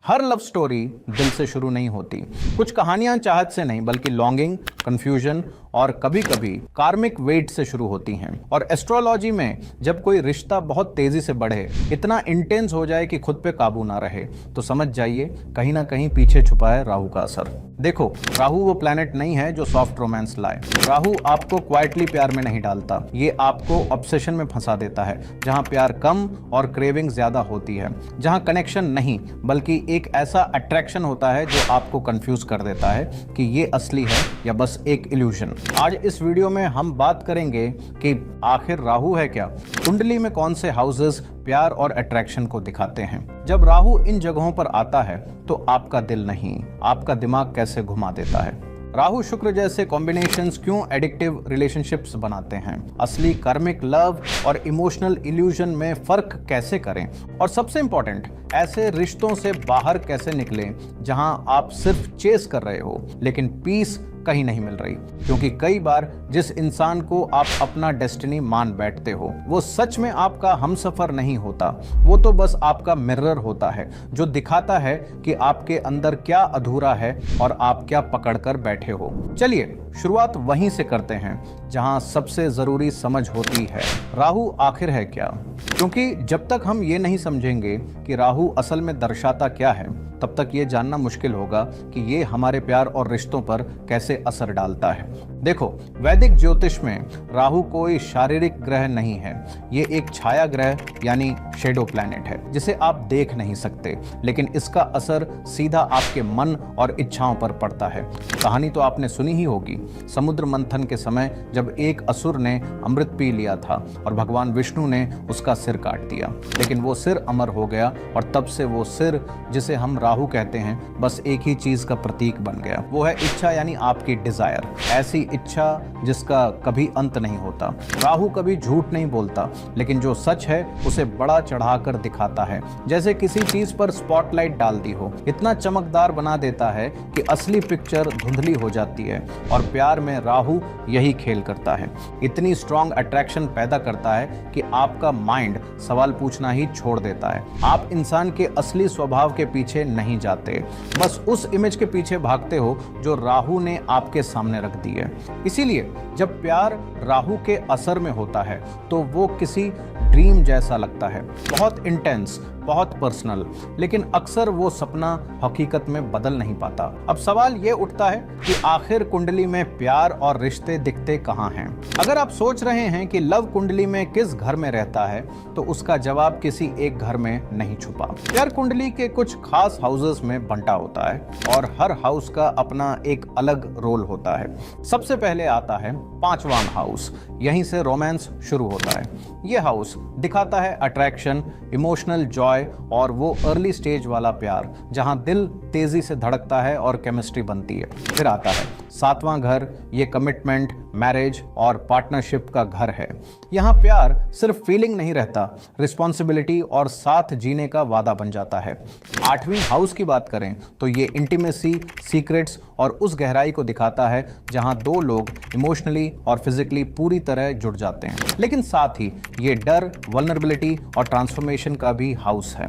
हर love story दिल से शुरू नहीं होती। कुछ कहानियां चाहत से नहीं बल्कि लॉन्गिंग, कंफ्यूजन और कभी कभी कार्मिक वेट से शुरू होती हैं। और एस्ट्रोलॉजी में जब कोई रिश्ता बहुत तेजी से बढ़े, इतना इंटेंस हो जाए कि खुद पे काबू ना रहे, तो समझ जाइए कहीं ना कहीं पीछे छुपा है राहु का असर। देखो, राहु वो प्लैनेट नहीं है जो सॉफ्ट रोमांस लाए। राहु आपको क्वाइटली प्यार में नहीं डालता, ये आपको ऑब्सेशन में फंसा देता है, जहां प्यार कम और क्रेविंग ज्यादा होती है, जहां कनेक्शन नहीं बल्कि एक ऐसा अट्रैक्शन होता है जो आपको कंफ्यूज कर देता है कि ये असली है या बस एक इल्यूजन। आज इस वीडियो में हम बात करेंगे कि आखिर राहु है क्या, कुंडली में कौन से हाउसेस प्यार और अट्रैक्शन को दिखाते हैं। जब राहु इन जगहों पर आता है तो आपका दिल नहीं, आपका दिमाग कैसे घुमा देता है। राहु शुक्र जैसे कॉम्बिनेशंस क्यों एडिक्टिव रिलेशनशिप्स बनाते हैं, असली कार्मिक लव और इमोशनल इल्यूजन में फर्क कैसे करें, और सबसे इंपॉर्टेंट, ऐसे रिश्तों से बाहर कैसे निकलें जहां आप सिर्फ चेस कर रहे हो लेकिन पीस कहीं नहीं मिल रही। क्योंकि कई बार जिस इंसान को आप अपना डेस्टिनी मान बैठते हो वो सच में आपका हमसफर नहीं होता, वो तो बस आपका मिरर होता है जो दिखाता है कि आपके अंदर क्या अधूरा है और आप क्या पकड़ कर बैठे हो। चलिए शुरुआत वहीं से करते हैं जहां सबसे जरूरी समझ होती है, राहु आखिर है क्या। क्योंकि जब तक हम ये नहीं समझेंगे कि राहु असल में दर्शाता क्या है, तब तक ये जानना मुश्किल होगा कि ये हमारे प्यार और रिश्तों पर कैसे असर डालता है। देखो, वैदिक ज्योतिष में राहु कोई शारीरिक ग्रह नहीं है, ये एक छाया ग्रह यानी शेडो प्लैनेट है जिसे आप देख नहीं सकते, लेकिन इसका असर सीधा आपके मन और इच्छाओं पर पड़ता है। कहानी तो आपने सुनी ही होगी, समुद्र मंथन के समय जब एक असुर ने अमृत पी लिया था और भगवान विष्णु ने उसका सिर काट दिया, लेकिन वो सिर अमर हो गया और तब से वो सिर, जिसे हम राहु कहते हैं, बस एक ही चीज का प्रतीक बन गया, वो है इच्छा यानी आपकी डिजायर, ऐसी इच्छा जिसका कभी अंत नहीं होता। राहु कभी झूठ नहीं बोलता, लेकिन जो सच है उसे बड़ा चढ़ाकर दिखाता है, जैसे किसी चीज पर स्पॉटलाइट डाल दी हो, इतना चमकदार बना देता है कि असली पिक्चर धुंधली हो जाती है। और प्यार में राहु यही खेल करता है, इतनी स्ट्रॉन्ग अट्रैक्शन पैदा करता है कि आपका माइंड सवाल पूछना ही छोड़ देता है। आप इंसान के असली स्वभाव के पीछे नहीं जाते, बस उस इमेज के पीछे भागते हो जो राहु ने आपके सामने रख दी है। इसीलिए जब प्यार राहु के असर में होता है तो वो किसी ड्रीम जैसा लगता है, बहुत इंटेंस, बहुत पर्सनल, लेकिन अक्सर वो सपना हकीकत में बदल नहीं पाता। अब सवाल ये उठता है कि आखिर कुंडली में प्यार और रिश्ते दिखते कहाँ हैं। अगर आप सोच रहे हैं कि लव कुंडली में किस घर में रहता है, तो उसका जवाब किसी एक घर में नहीं छुपा। प्यार कुंडली के कुछ खास हाउसेस में बंटा होता है और हर हाउस का अपना एक अलग रोल होता है। सबसे पहले आता है 5वां हाउस, यहीं से रोमांस शुरू होता है। ये हाउस दिखाता है अट्रैक्शन, इमोशनल जॉय और वो अर्ली स्टेज वाला प्यार जहां दिल तेजी से धड़कता है और केमिस्ट्री बनती है। फिर आता है 7वां घर, ये कमिटमेंट, मैरिज और पार्टनरशिप का घर है। यहाँ प्यार सिर्फ फीलिंग नहीं रहता, रिस्पॉन्सिबिलिटी और साथ जीने का वादा बन जाता है। 8वीं हाउस की बात करें तो ये इंटीमेसी, सीक्रेट्स और उस गहराई को दिखाता है जहां दो लोग इमोशनली और फिजिकली पूरी तरह जुड़ जाते हैं। लेकिन साथ ही ये डर, वल्नरेबिलिटी और ट्रांसफॉर्मेशन का भी हाउस है।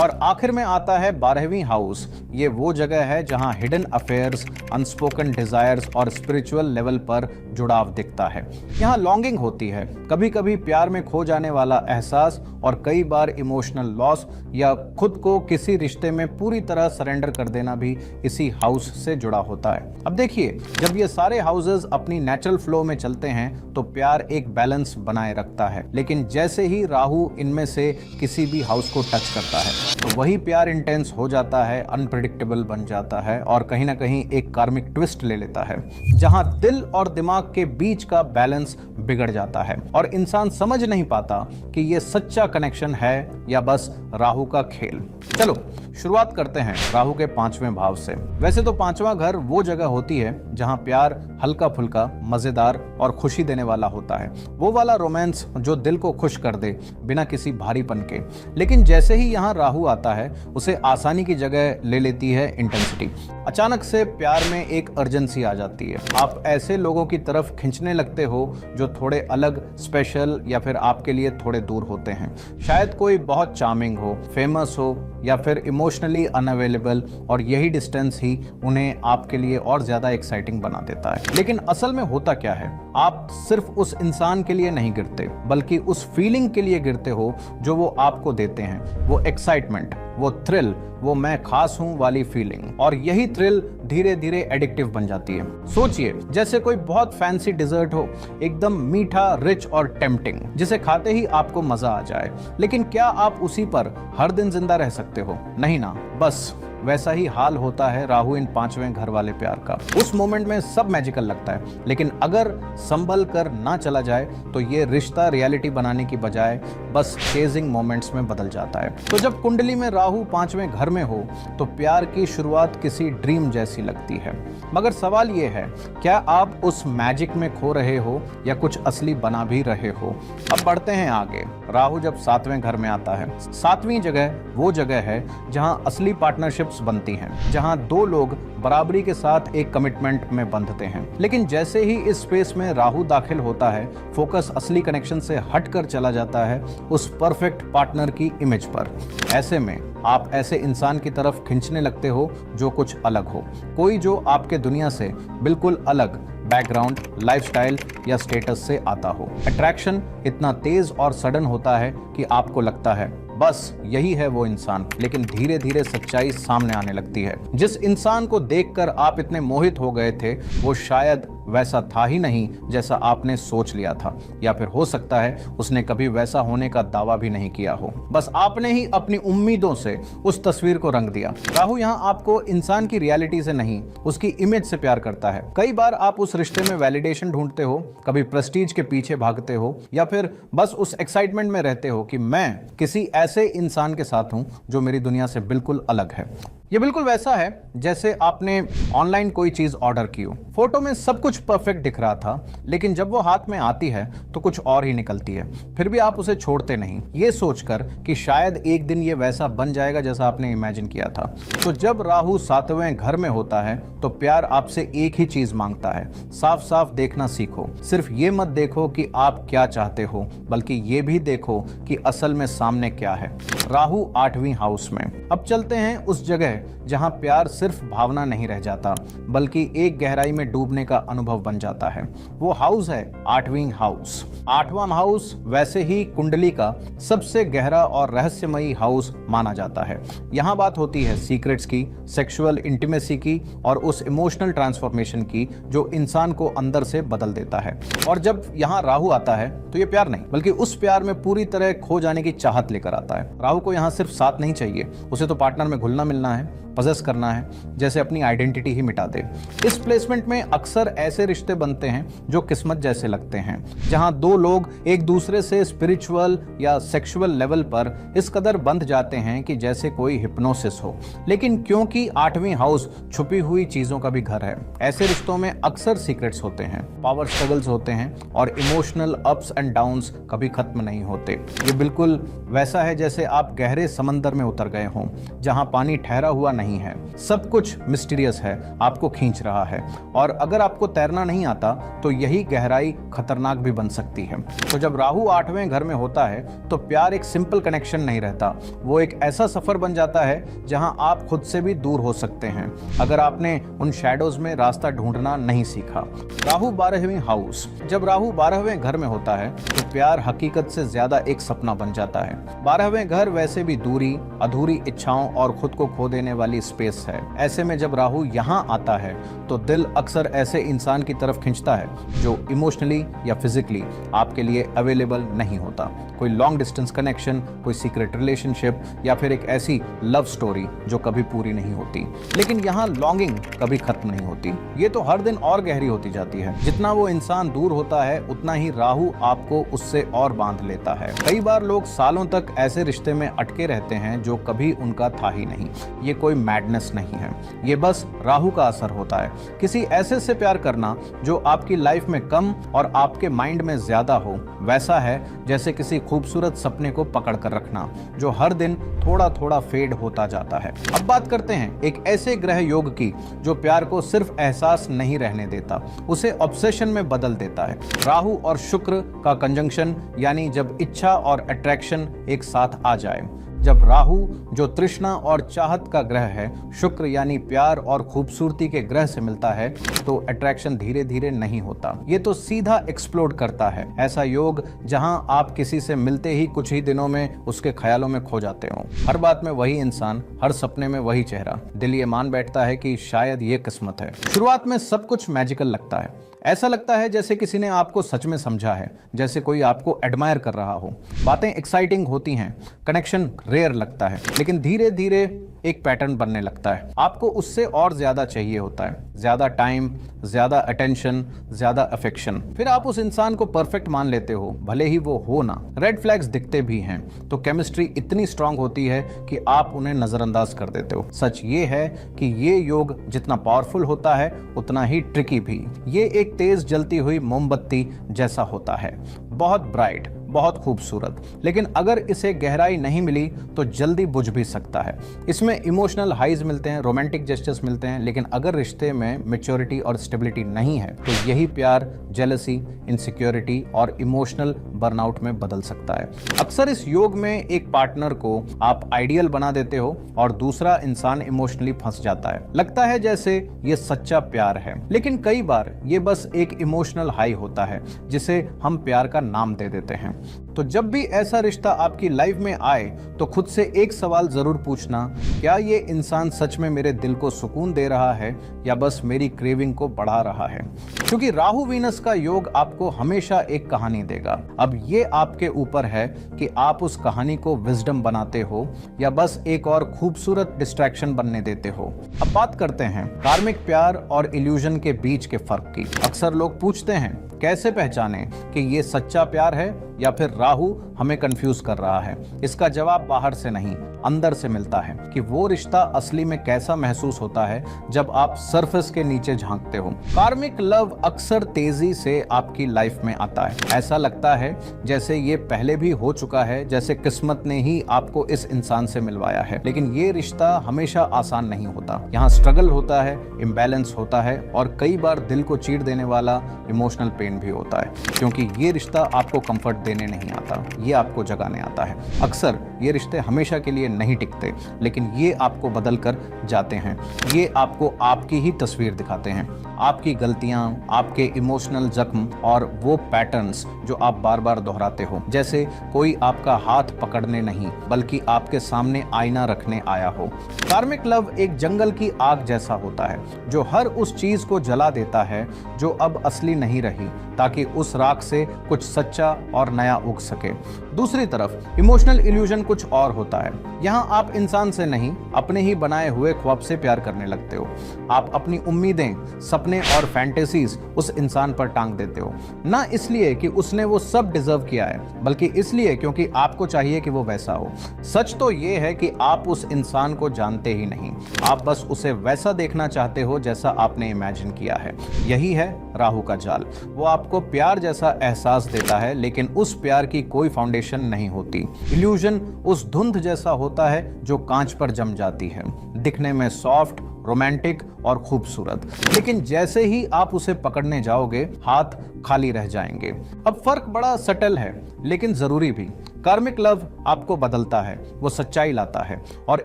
और आखिर में आता है 12वीं हाउस, ये वो जगह है जहां हिडन अफेयर्स, अनस्पोकन डिजायर्स और स्पिरिचुअल लेवल पर जुड़ाव दिखता है। यहाँ लॉन्गिंग होती है, कभी कभी प्यार में खो जाने वाला एहसास और कई बार इमोशनल लॉस या खुद को किसी रिश्ते में पूरी तरह सरेंडर कर देना भी इसी हाउस से जुड़ा होता है। अब देखिए, जब ये सारे हाउसेस अपनी नेचुरल फ्लो में चलते हैं तो प्यार एक बैलेंस बनाए रखता है, लेकिन जैसे ही राहु इनमें से किसी भी हाउस को टच करता है तो वही प्यार इंटेंस हो जाता है, अनप्रेडिक्टेबल बन जाता है और कहीं ना कहीं एक कार्मिक ट्विस्ट ले लेता है, जहां दिल और दिमाग के बीच का बैलेंस बिगड़ जाता है और इंसान समझ नहीं पाता कि ये सच्चा कनेक्शन है या बस राहु का खेल। चलो शुरुआत करते हैं राहु के 5वें भाव से। वैसे तो 5वां घर वो जगह होती है जहां प्यार हल्का फुल्का, मजेदार और खुशी देने वाला होता है, वो वाला रोमांस जो दिल को खुश कर दे बिना किसी भारीपन के। लेकिन जैसे ही यहाँ राहु आता है उसे आसानी की जगह ले लेती है इंटेंसिटी। अचानक से प्यार में एक अर्जेंसी आ जाती है। आप ऐसे लोगों की तरफ खींचने लगते हो जो थोड़े अलग, स्पेशल या फिर आपके लिए थोड़े दूर होते हैं। शायद कोई बहुत चार्मिंग हो, फेमस हो या फिर इमोशनली अनअवेलेबल, और यही डिस्टेंस ही उन्हें आपके लिए और ज्यादा एक्साइटिंग बना देता है। लेकिन असल में होता क्या है, आप सिर्फ उस इंसान के लिए नहीं गिरते बल्कि उस फीलिंग के लिए गिरते हो जो वो आपको देते हैं। वो एक्साइटमेंट, वो थ्रिल, वो मैं खास हूं वाली फीलिंग। और यही थ्रिल धीरे धीरे एडिक्टिव बन जाती है। सोचिए जैसे कोई बहुत फैंसी डिजर्ट हो, एकदम मीठा, रिच और टेम्पटिंग, जिसे खाते ही आपको मजा आ जाए। लेकिन क्या आप उसी पर हर दिन जिंदा रह सकते हो? नहीं ना। बस वैसा ही हाल होता है राहु इन 5वें घर वाले प्यार का। उस मोमेंट में सब मैजिकल लगता है, लेकिन अगर संभल कर ना चला जाए तो ये रिश्ता रियलिटी बनाने की बजाय बस चेजिंग मोमेंट्स में बदल जाता है। तो जब कुंडली में राहु 5वें घर में हो तो प्यार की शुरुआत किसी ड्रीम जैसी लगती है। मगर सवाल ये है, क्या आप उस मैजिक में खो रहे हो या कुछ असली बना भी रहे हो? अब बढ़ते हैं आगे। राहु जब 7वें घर में आता है, 7वीं जगह वो जगह है जहां असली पार्टनरशिप्स बनती हैं, जहां दो लोग बराबरी के साथ एक कमिटमेंट में बंधते हैं। लेकिन जैसे ही इस स्पेस में राहु दाखिल होता है, फोकस असली कनेक्शन से हटकर चला जाता है उस परफेक्ट पार्टनर की इमेज पर। ऐसे में आप ऐसे इंसान की तरफ खींचने लगते हो जो कुछ अलग हो, कोई जो आपके दुनिया से बिल्कुल अलग बैकग्राउंड, लाइफस्टाइल या स्टेटस से आता हो। अट्रैक्शन इतना तेज और सडन होता है कि आपको लगता है बस यही है वो इंसान। लेकिन धीरे धीरे सच्चाई सामने आने लगती है। जिस इंसान को देखकर आप इतने मोहित हो गए थे वो शायद वैसा था ही नहीं जैसा आपने सोच लिया था, या फिर हो सकता है उसने कभी वैसा होने का दावा भी नहीं किया हो। बस आपने ही अपनी उम्मीदों से उस तस्वीर को रंग दिया। राहु यहाँ आपको इंसान की रियलिटी से नहीं, उसकी इमेज से प्यार करता है। कई बार आप उस रिश्ते में वैलिडेशन ढूंढते हो, कभी प्रेस्टीज के पीछे भागते हो, या फिर बस उस एक्साइटमेंट में रहते हो कि मैं किसी ऐसे इंसान के साथ हूं जो मेरी दुनिया से बिल्कुल अलग है। ये बिल्कुल वैसा है जैसे आपने ऑनलाइन कोई चीज ऑर्डर की हो। फोटो में सब कुछ परफेक्ट दिख रहा था, लेकिन जब वो हाथ में आती है तो कुछ और ही निकलती है। फिर भी आप उसे छोड़ते नहीं, ये सोचकर कि शायद एक दिन ये वैसा बन जाएगा जैसा आपने इमेजिन किया था। तो जब राहु 7वें घर में होता है तो प्यार आपसे एक ही चीज मांगता है, साफ साफ देखना सीखो। सिर्फ ये मत देखो कि आप क्या चाहते हो, बल्कि ये भी देखो कि असल में सामने क्या है। राहु 8वीं हाउस में। अब चलते हैं उस जगह जहां प्यार सिर्फ भावना नहीं रह जाता बल्कि एक गहराई में डूबने का अनुभव बन जाता है। वो हाउस है 8वीं हाउस। 8वां हाउस वैसे ही कुंडली का सबसे गहरा और रहस्यमयी हाउस माना जाता है। यहाँ बात होती है सीक्रेट्स की, सेक्सुअल इंटीमेसी की और उस इमोशनल ट्रांसफॉर्मेशन की जो इंसान को अंदर से बदल देता है। और जब यहाँ राहु आता है तो ये प्यार नहीं बल्कि उस प्यार में पूरी तरह खो जाने की चाहत लेकर आता है। राहु को यहाँ सिर्फ साथ नहीं चाहिए, उसे तो पार्टनर में घुलना मिलना है, पजेस करना है, जैसे अपनी आइडेंटिटी ही मिटा दे। इस प्लेसमेंट में अक्सर ऐसे रिश्ते बनते हैं जो किस्मत जैसे लगते हैं, जहां दो लोग एक दूसरे से स्पिरिचुअल या सेक्सुअल लेवल पर इस कदर बंध जाते हैं कि जैसे कोई हिप्नोसिस हो। लेकिन क्योंकि 8वीं हाउस छुपी हुई चीजों का भी घर है, ऐसे रिश्तों में अक्सर सीक्रेट्स होते हैं, पावर स्ट्रगल्स होते हैं और इमोशनल अप्स एंड डाउन्स कभी खत्म नहीं होते। ये बिल्कुल वैसा है जैसे आप गहरे समंदर में उतर गए हों, जहां पानी ठहरा हुआ नहीं है, सब कुछ मिस्टीरियस है, आपको खींच रहा है। और अगर आपको तैरना नहीं आता तो यही गहराई खतरनाक भी बन सकती है। तो जब राहु 8वें घर में होता है तो प्यार एक सिंपल कनेक्शन नहीं रहता, वो एक ऐसा सफर बन जाता है जहां आप खुद से भी दूर हो सकते हैं अगर आपने उन शैडोज में रास्ता ढूंढना नहीं सीखा। राहु 12वीं हाउस। जब राहु 12वें घर में होता है तो प्यार हकीकत से ज्यादा एक सपना बन जाता है। 12वें घर वैसे भी दूरी, अधूरी इच्छाओं और खुद को खो देने वाली स्पेस है। ऐसे में जब राहु यहाँ आता है तो दिल अक्सर ऐसे इंसान की तरफ खींचता है जो इमोशनली या फिजिकली आपके लिए अवेलेबल नहीं होता। कोई लॉन्ग डिस्टेंस कनेक्शन, कोई सीक्रेट रिलेशनशिप या फिर एक ऐसी लव स्टोरी जो कभी पूरी नहीं होती। लेकिन यहाँ लॉन्गिंग कभी खत्म नहीं होती, ये तो हर दिन और गहरी होती जाती है। जितना वो इंसान दूर होता है उतना ही राहु आपको उससे और बांध लेता है। कई बार लोग सालों तक ऐसे रिश्ते में अटके रहते हैं जो कभी उनका था ही नहीं। ये कोई मैडनेस नहीं है, ये बस राहु का असर होता है। किसी ऐसे से प्यार करना जो आपकी लाइफ में कम और आपके माइंड में ज्यादा हो, वैसा है जैसे किसी खूबसूरत सपने को पकड़ कर रखना जो हर दिन थोड़ा थोड़ा फेड होता जाता है। अब बात करते हैं एक ऐसे ग्रह योग की जो प्यार को सिर्फ एहसास नहीं रहने देता, उसे ऑब्सेशन में बदल देता है। राहु और शुक्र का कंजंक्शन, यानी जब इच्छा और अट्रैक्शन एक साथ आ जाए। जब राहु जो तृष्णा और चाहत का ग्रह है, शुक्र यानी प्यार और खूबसूरती के ग्रह से मिलता है, तो अट्रैक्शन धीरे धीरे नहीं होता, ये तो सीधा एक्सप्लोड करता है। ऐसा योग जहां आप किसी से मिलते ही कुछ ही दिनों में उसके ख्यालों में खो जाते हो, हर बात में वही इंसान, हर सपने में वही चेहरा। दिल ये मान बैठता है कि शायद ये किस्मत है। शुरुआत में सब कुछ मैजिकल लगता है, ऐसा लगता है जैसे किसी ने आपको सच में समझा है, जैसे कोई आपको एडमायर कर रहा हो। बातें एक्साइटिंग होती हैं, कनेक्शन रेयर लगता है, लेकिन धीरे धीरे एक पैटर्न बनने लगता है। आपको उससे और ज्यादा चाहिए होता है, ज्यादा टाइम, ज्यादा अटेंशन, ज्यादा अफेक्शन। फिर आप उस इंसान को परफेक्ट मान लेते हो, भले ही वो हो ना। रेड फ्लैग्स दिखते भी हैं तो केमिस्ट्री इतनी स्ट्रांग होती है कि आप उन्हें नजरअंदाज कर देते हो। सच ये है कि ये योग जितना पावरफुल होता है उतना ही ट्रिकी भी। ये एक तेज जलती हुई मोमबत्ती जैसा होता है, बहुत ब्राइट, बहुत खूबसूरत, लेकिन अगर इसे गहराई नहीं मिली तो जल्दी बुझ भी सकता है। इसमें इमोशनल हाइज मिलते हैं, रोमांटिक जेस्चर्स मिलते हैं, लेकिन अगर रिश्ते में मैच्योरिटी और स्टेबिलिटी नहीं है तो यही प्यार जेलसी, इनसिक्योरिटी और इमोशनल बर्नआउट में बदल सकता है। अक्सर इस योग में एक पार्टनर को आप आइडियल बना देते हो और दूसरा इंसान इमोशनली फंस जाता है। लगता है जैसे ये सच्चा प्यार है, लेकिन कई बार ये बस एक इमोशनल हाई होता है जिसे हम प्यार का नाम दे देते हैं। तो जब भी ऐसा रिश्ता आपकी लाइफ में आए तो खुद से एक सवाल जरूर पूछना, क्या ये इंसान सच में मेरे दिल को सुकून दे रहा है या बस मेरी क्रेविंग को बढ़ा रहा है? क्योंकि राहु वीनस का योग आपको हमेशा एक कहानी देगा। अब ये आपके ऊपर है कि आप उस कहानी को विजडम बनाते हो या बस एक और खूबसूरत डिस्ट्रैक्शन बनने देते हो। अब बात करते हैं कार्मिक प्यार और इल्यूजन के बीच के फर्क की। अक्सर लोग पूछते हैं कैसे पहचाने कि ये सच्चा प्यार है या फिर राहु हमें कंफ्यूज कर रहा है। इसका जवाब बाहर से नहीं, अंदर से मिलता है कि वो रिश्ता असली में कैसा महसूस होता है जब आप सरफेस के नीचे झांकते हो। कार्मिक लव अक्सर तेजी से आपकी लाइफ में आता है। ऐसा लगता है जैसे ये पहले भी हो चुका है, जैसे किस्मत ने ही आपको इस इंसान से मिलवाया है। लेकिन ये रिश्ता हमेशा आसान नहीं होता। यहाँ स्ट्रगल होता है, इम्बैलेंस होता है और कई बार दिल को चीर देने वाला इमोशनल पेन भी होता है, क्योंकि ये रिश्ता आपको कंफर्ट देने नहीं आता, ये आपको जगाने आता है। अक्सर ये रिश्ते हमेशा के लिए नहीं टिकते, लेकिन ये आपको बदल कर जाते हैं। ये आपको आपकी ही तस्वीर दिखाते हैं, आपकी गलतियां, आपके इमोशनल जख्म और वो पैटर्न्स जो आप बार बार दोहराते हो। जैसे कोई आपका हाथ पकड़ने नहीं बल्कि आपके सामने आईना रखने आया हो। कार्मिक लव एक जंगल की आग जैसा होता है जो हर उस चीज को जला देता है जो अब असली नहीं रही, ताकि उस राख से कुछ सच्चा और नया उग सके। दूसरी तरफ इमोशनल इल्यूजन कुछ और होता है। यहाँ आप इंसान से नहीं, अपने ही बनाए हुए ख्वाब से प्यार करने लगते हो। आप अपनी उम्मीदें, सपने और फैंटेसीज उस इंसान पर टांग देते हो, ना इसलिए कि उसने वो सब डिजर्व किया है, बल्कि इसलिए क्योंकि आपको चाहिए कि वो वैसा हो। सच तो ये है कि आप उस इंसान को जानते ही नहीं, आप बस उसे वैसा देखना चाहते हो जैसा आपने इमेजिन किया है। यही है राहु का जाल। वो आपको प्यार जैसा एहसास देता है, लेकिन उस प्यार की कोई फाउंडेशन नहीं होती। इल्यूजन उस धुंध जैसा होता है जो कांच पर जम जाती है, दिखने में सॉफ्ट, रोमांटिक और खूबसूरत, लेकिन जैसे ही आप उसे पकड़ने जाओगे हाथ खाली रह जाएंगे। अब फर्क बड़ा सटल है लेकिन जरूरी भी। कार्मिक लव आपको बदलता है, वो सच्चाई लाता है, और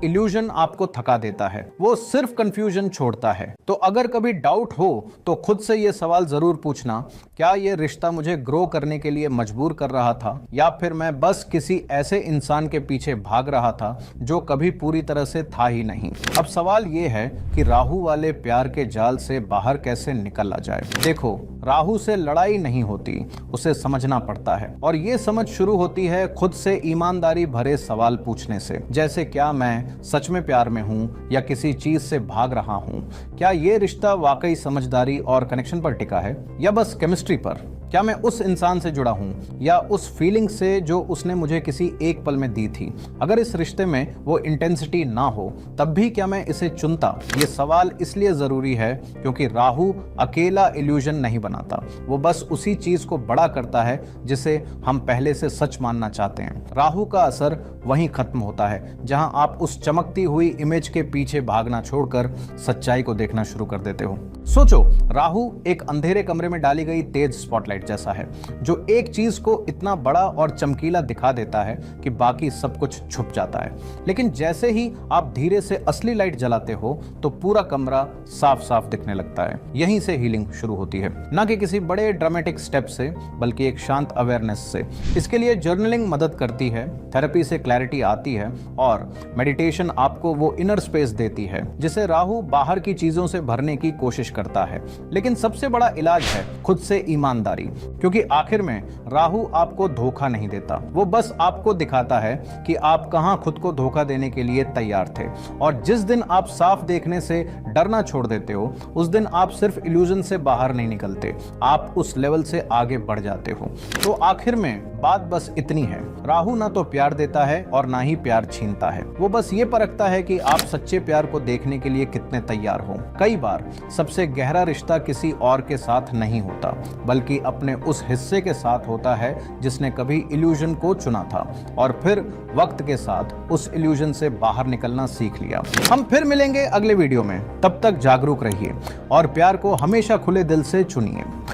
इल्यूजन आपको थका देता है, वो सिर्फ कंफ्यूजन छोड़ता है। तो अगर कभी डाउट हो तो खुद से ये सवाल जरूर पूछना, क्या ये रिश्ता मुझे ग्रो करने के लिए मजबूर कर रहा था या फिर मैं बस किसी ऐसे इंसान के पीछे भाग रहा था जो कभी पूरी तरह से था ही नहीं। अब सवाल ये है कि राहु वाले प्यार के जाल से बाहर कैसे निकला जाए। देखो, राहु से लड़ाई नहीं होती, उसे समझना पड़ता है, और ये समझ शुरू होती है खुद से ईमानदारी भरे सवाल पूछने से। जैसे, क्या मैं सच में प्यार में हूँ या किसी चीज से भाग रहा हूँ? क्या ये रिश्ता वाकई समझदारी और कनेक्शन पर टिका है या बस केमिस्ट्री पर? क्या मैं उस इंसान से जुड़ा हूं या उस फीलिंग से जो उसने मुझे किसी एक पल में दी थी? अगर इस रिश्ते में वो इंटेंसिटी ना हो तब भी क्या मैं इसे चुनता? ये सवाल इसलिए जरूरी है क्योंकि राहु अकेला इल्यूजन नहीं बनाता, वो बस उसी चीज को बड़ा करता है जिसे हम पहले से सच मानना चाहते हैं। राहु का असर वहीं खत्म होता है जहां आप उस चमकती हुई इमेज के पीछे भागना छोड़कर सच्चाई को देखना शुरू कर देते हो। सोचो, राहु एक अंधेरे कमरे में डाली गई तेज स्पॉटलाइट जैसा है जो एक चीज को इतना बड़ा और चमकीला दिखा देता है कि बाकी सब कुछ छुप जाता है। लेकिन जैसे ही आप धीरे से असली लाइट जलाते हो तो पूरा कमरा साफ साफ दिखने लगता है। यहीं से हीलिंग शुरू होती है, ना कि किसी बड़े ड्रामेटिक स्टेप से बल्कि एक शांत अवेयरनेस से। इसके लिए जर्नलिंग मदद करती है, थेरेपी से क्लैरिटी आती है और मेडिटेशन आपको वो इनर स्पेस देती है जिसे राहु बाहर की चीजों से भरने की कोशिश करता है। लेकिन सबसे बड़ा इलाज है खुद से ईमानदारी, क्योंकि आखिर में राहु आपको धोखा नहीं देता, वो बस आपको दिखाता है कि आप कहां खुद को धोखा देने के लिए तैयार थे। और जिस दिन आप साफ देखने से डरना छोड़ देते हो उस दिन आप सिर्फ इल्यूजन से बाहर नहीं निकलते, आप उस लेवल से आगे बढ़ जाते हो। तो आखिर में बात बस इतनी है, राहु ना तो प्यार देता है और ना ही प्यार छीनता है, वो बस ये परखता है कि आप सच्चे प्यार को देखने के लिए कितने तैयार हो। कई बार सबसे गहरा रिश्ता किसी और के साथ नहीं होता बल्कि अपने उस हिस्से के साथ होता है जिसने कभी इल्यूजन को चुना था और फिर वक्त के साथ उस इल्यूजन से बाहर निकलना सीख लिया। हम फिर मिलेंगे अगले वीडियो में, तब तक जागरूक रहिए और प्यार को हमेशा खुले दिल से चुनिए।